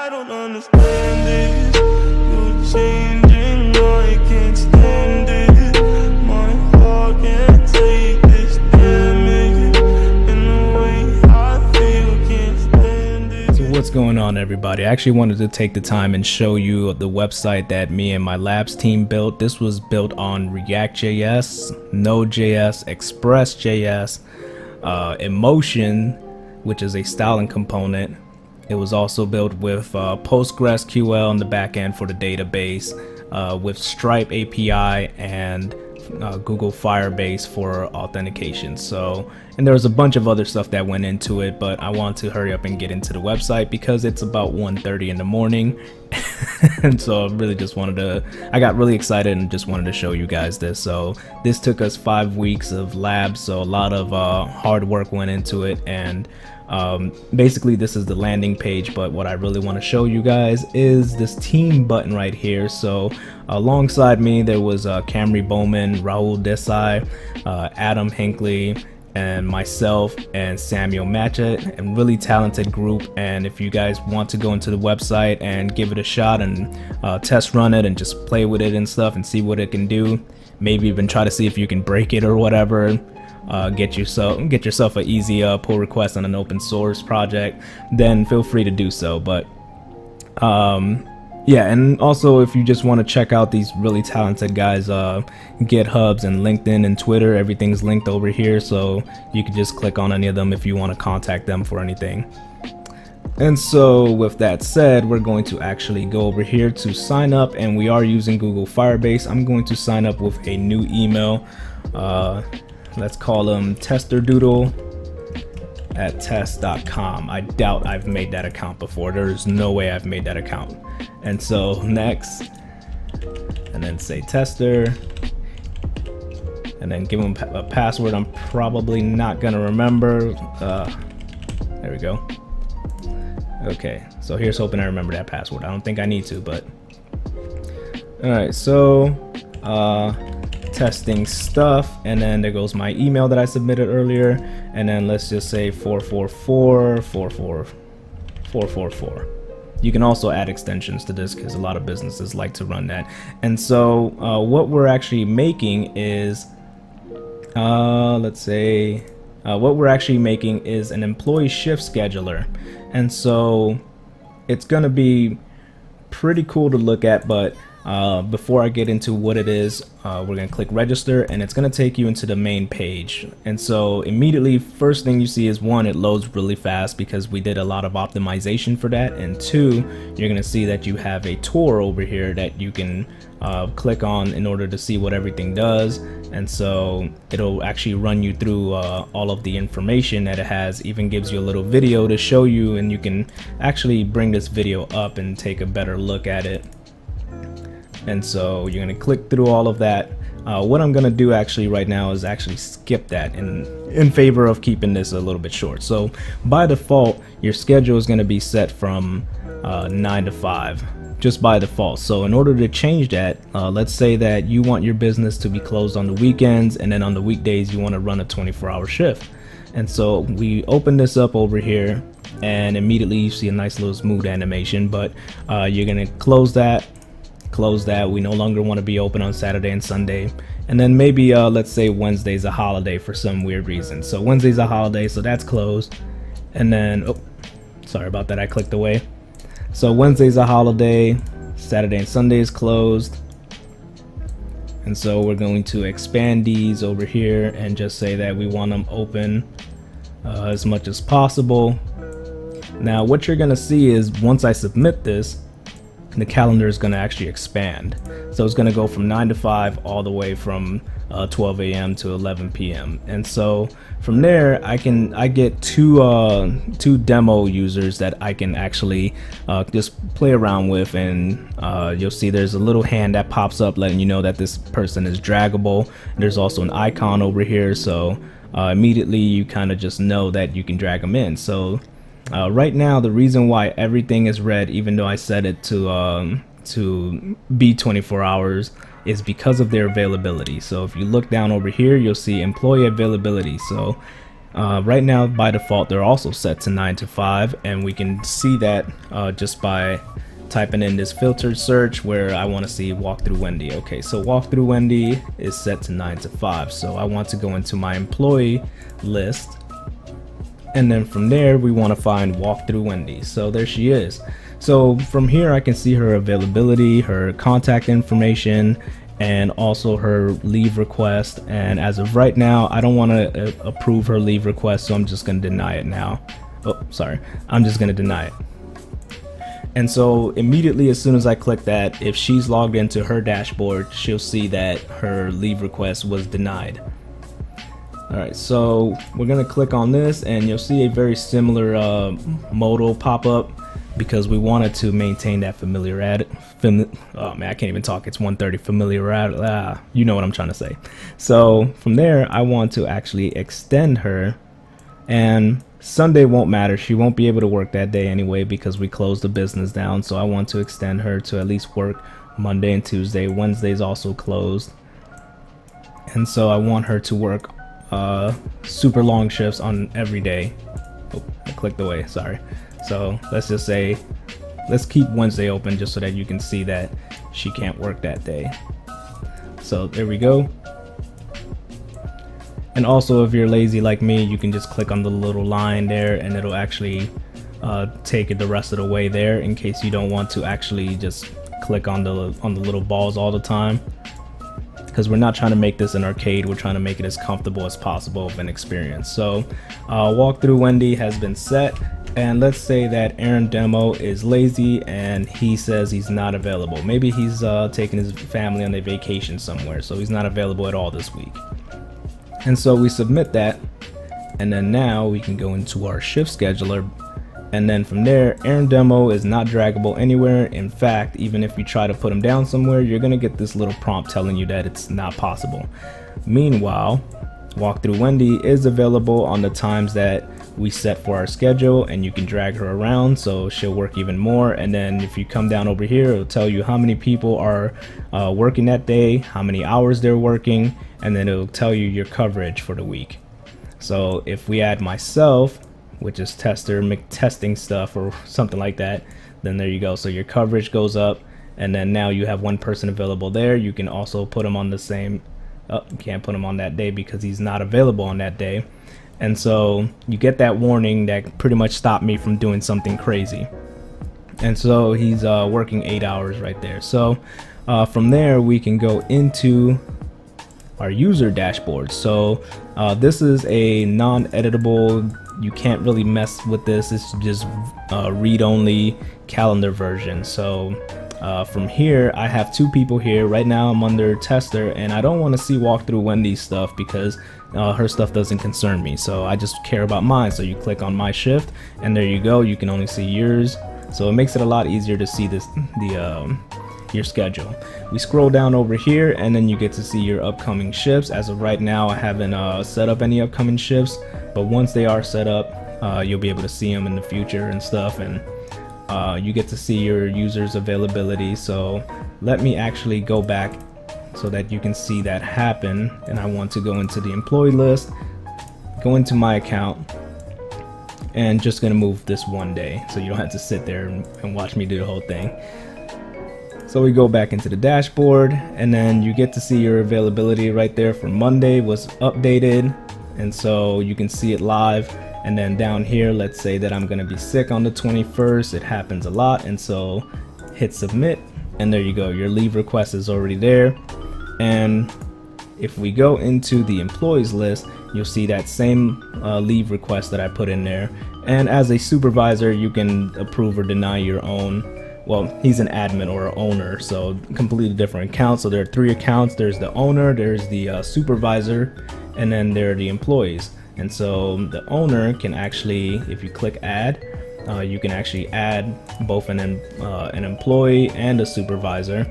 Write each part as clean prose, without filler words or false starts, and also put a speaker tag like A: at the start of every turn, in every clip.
A: I don't understand this. You're changing, I can't stand it. My heart can't take this damage. In the way I feel, can't stand it.
B: So what's going on, everybody? I actually wanted to take the time and show you the website that me and my labs team built. This was built on React.js, Node.js, Express.js, Emotion, which is a styling component. It was also built with PostgreSQL on the back end for the database, with Stripe API and Google Firebase for authentication. So, and there was a bunch of other stuff that went into it, but I want to hurry up and get into the website because it's about 1:30 in the morning. And so I really just wanted to, I got really excited and just wanted to show you guys this. So this took us 5 weeks of labs, so a lot of hard work went into it. And basically this is the landing page, but what I really want to show you guys is this team button right here. So alongside me there was Camry Bowman, Rahul Desai, Adam Hinckleys, and myself and Samuel Matchett, and really talented group. And if you guys want to go into the website and give it a shot and test run it and just play with it and stuff and see what it can do, maybe even try to see if you can break it or whatever, get yourself an easy pull request on an open source project, then feel free to do so. But yeah, and also if you just want to check out these really talented guys, GitHubs and LinkedIn and Twitter, everything's linked over here, so you can just click on any of them if you want to contact them for anything. And so with that said, we're going to actually go over here to sign up, and we are using Google Firebase. I'm going to sign up with a new email. Let's call him testerdoodle@test.com. I doubt I've made that account before. There's no way I've made that account. And so next, and then say tester, and then give him a password I'm probably not gonna remember. There we go. Okay, so here's hoping I remember that password. I don't think I need to, but all right. So testing stuff, and then there goes my email that I submitted earlier, and then let's just say 444. You can also add extensions to this because a lot of businesses like to run that. And so what we're actually making is what we're actually making is an employee shift scheduler. And so it's gonna be pretty cool to look at, but before I get into what it is, we're gonna click register, and it's gonna take you into the main page. And so immediately, first thing you see is, one, it loads really fast because we did a lot of optimization for that, and two, you're gonna see that you have a tour over here that you can click on in order to see what everything does. And so it'll actually run you through all of the information that it has, even gives you a little video to show you, and you can actually bring this video up and take a better look at it. And so you're going to click through all of that. What I'm going to do actually right now is actually skip that in favor of keeping this a little bit short. So by default, your schedule is going to be set from 9 to 5, just by default. So in order to change that, let's say that you want your business to be closed on the weekends, and then on the weekdays you want to run a 24-hour shift. And so we open this up over here, and immediately you see a nice little smooth animation, but you're going to close that. We no longer want to be open on Saturday and Sunday. And then maybe let's say Wednesday's a holiday for some weird reason. So Wednesday's a holiday, so that's closed. And then, oh, sorry about that, I clicked away. So Wednesday's a holiday, Saturday and Sunday is closed. And so we're going to expand these over here and just say that we want them open as much as possible. Now what you're gonna see is, once I submit this, the calendar is going to actually expand. So it's going to go from 9 to 5 all the way from 12 a.m. to 11 p.m. And so from there I get two demo users that I can actually just play around with, and you'll see there's a little hand that pops up letting you know that this person is draggable. There's also an icon over here, so immediately you kind of just know that you can drag them in. So right now, the reason why everything is red, even though I set it to be 24 hours, is because of their availability. So if you look down over here, you'll see employee availability. So Right now, by default, they're also set to 9 to 5, and we can see that just by typing in this filtered search where I want to see walkthrough Wendy. Okay, so walkthrough Wendy is set to 9 to 5, so I want to go into my employee list, and then from there we want to find walkthrough Wendy. So there she is. So from here I can see her availability, her contact information, and also her leave request. And as of right now, I don't want to approve her leave request, so I'm just going to deny it now. Oh, sorry, I'm just going to deny it. And so immediately as soon as I click that, if she's logged into her dashboard, she'll see that her leave request was denied. Alright, so we're going to click on this and you'll see a very similar modal pop up, because we wanted to maintain that familiarity. Oh man, I can't even talk. It's 1:30. Familiarity. You know what I'm trying to say. So from there, I want to actually extend her, and Sunday won't matter. She won't be able to work that day anyway because we closed the business down. So I want to extend her to at least work Monday and Tuesday. Wednesday's also closed, and so I want her to work super long shifts on every day. Oh, I clicked away. Sorry. So let's just say, let's keep Wednesday open just so that you can see that she can't work that day. So there we go. And also, if you're lazy like me, you can just click on the little line there and it'll actually take it the rest of the way there, in case you don't want to actually just click on the little balls all the time, because we're not trying to make this an arcade. We're trying to make it as comfortable as possible of an experience. So walkthrough Wendy has been set. And let's say that Aaron Demo is lazy and he says he's not available. Maybe he's taking his family on a vacation somewhere, so he's not available at all this week. And so we submit that, and then now we can go into our shift scheduler, and then from there, Aaron Demo is not draggable anywhere. In fact, even if you try to put him down somewhere, you're gonna get this little prompt telling you that it's not possible. Meanwhile, walkthrough Wendy is available on the times that we set for our schedule, and you can drag her around so she'll work even more. And then if you come down over here, it'll tell you how many people are working that day, how many hours they're working, and then it'll tell you your coverage for the week. So if we add myself, which is tester, testing stuff or something like that, then there you go. So your coverage goes up, and then now you have one person available there. You can also put him on the same, you can't put him on that day because he's not available on that day. And so you get that warning that pretty much stopped me from doing something crazy. And so he's working 8 hours right there. So from there we can go into our user dashboard. So this is a non-editable, you can't really mess with this. It's just read-only calendar version. So from here, I have two people here. Right now I'm under tester, and I don't want to see walkthrough Wendy's stuff because her stuff doesn't concern me. So I just care about mine. So you click on my shift, and there you go. You can only see yours. So it makes it a lot easier to see this, your schedule. We scroll down over here, and then you get to see your upcoming shifts. As of right now, I haven't set up any upcoming shifts, but once they are set up, you'll be able to see them in the future and stuff. And you get to see your users availability. So let me actually go back so that you can see that happen. And I want to go into the employee list, go into my account, and just gonna move this one day so you don't have to sit there and watch me do the whole thing. So we go back into the dashboard, and then you get to see your availability right there for Monday was updated, and so you can see it live. And then down here, let's say that I'm gonna be sick on the 21st. It happens a lot, and so hit submit, and there you go. Your leave request is already there. And if we go into the employees list, you'll see that same leave request that I put in there. And as a supervisor, you can approve or deny your own. Well, he's an admin or an owner, so completely different account. So there are three accounts. There's the owner, there's the supervisor, and then there are the employees. And so the owner can actually, if you click add, you can actually add both an employee and a supervisor.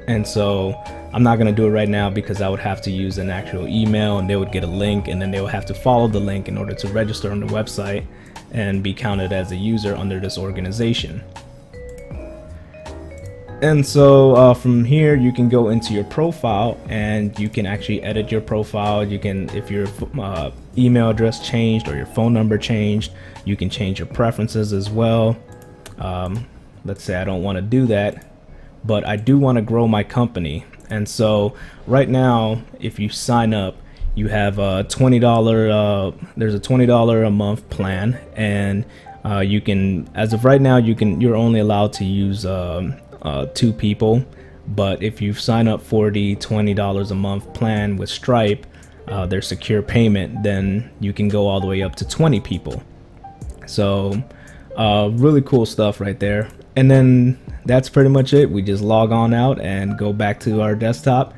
B: And so I'm not going to do it right now because I would have to use an actual email, and they would get a link, and then they would have to follow the link in order to register on the website and be counted as a user under this organization. And so from here you can go into your profile and you can actually edit your profile. You can, if your email address changed or your phone number changed, you can change your preferences as well. Let's say I don't want to do that, but I do want to grow my company. And so right now, if you sign up, you have a $20 there's a $20 a month plan, and you can, as of right now, you're only allowed to use 2 people. But if you sign up for the $20 a month plan with Stripe, their secure payment, then you can go all the way up to 20 people. So really cool stuff right there. And then that's pretty much it. We just log on out and go back to our desktop,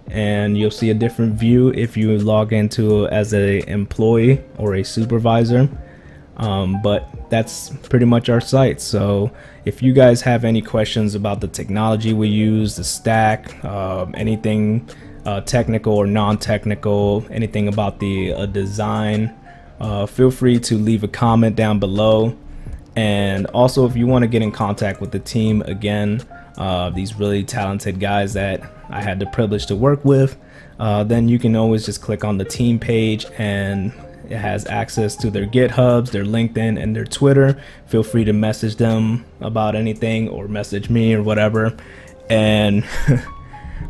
B: and you'll see a different view if you log into as a employee or a supervisor. But that's pretty much our site. So if you guys have any questions about the technology we use, the stack, anything technical or non-technical, anything about the design, feel free to leave a comment down below. And also, if you want to get in contact with the team again, these really talented guys that I had the privilege to work with, then you can always just click on the team page, and it has access to their GitHubs, their LinkedIn, and their Twitter. Feel free to message them about anything, or message me or whatever, and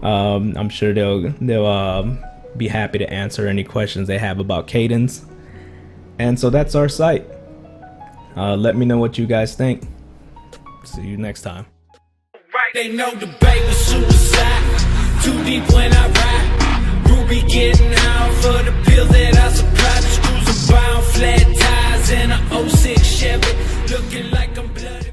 B: I'm sure they'll be happy to answer any questions they have about Cadence. And so that's our site. Let me know what you guys think. See you next time.
C: They know the bait was suicide. Too deep when I ride. Ruby getting out for the pills that I supply. The screws are bound, flat tires, and an '06 Chevy. Looking like I'm bloody.